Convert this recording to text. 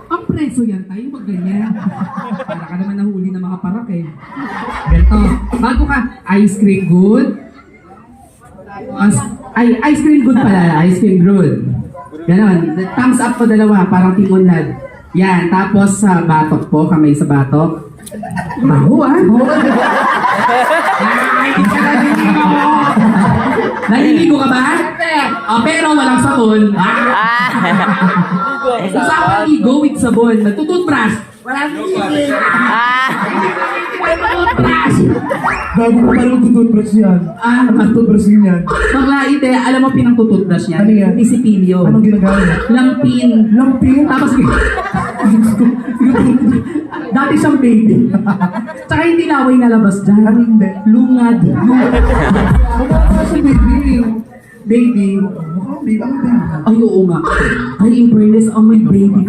Ang preso yan tayo, wag ganyan. Para ka naman nahuli ng mga parak eh. Ganito, bago ka, ice cream good. Ice cream good pala, ice cream good. Ganon, thumbs up po dalawa, parang timonlad. Yan, tapos sa batok po, kamay sa batok. Maho ah. Ay, hindi ka naliligo. Naliligo ka ba? Oh, pero walang sabon. Usapang ligo with sabon. Nagtututbrush. Walang ligo. Nagtututbrush. Bago ko parang tututbrush yan. Tututbrush yan. Bakla, ite, alam mo pinang-tututbrush niya? Ano yan? Disipilyo. Anong ginagamit? Lampin. Lampin? Tapos, dati siyang baby. Tsaka hindi laway nalabas dyan. Ano hindi? Lungad. Kasi baby. Baby. Mukhang baby. Ano baby? Ay, oo nga. Ay, in fairness, may baby ka.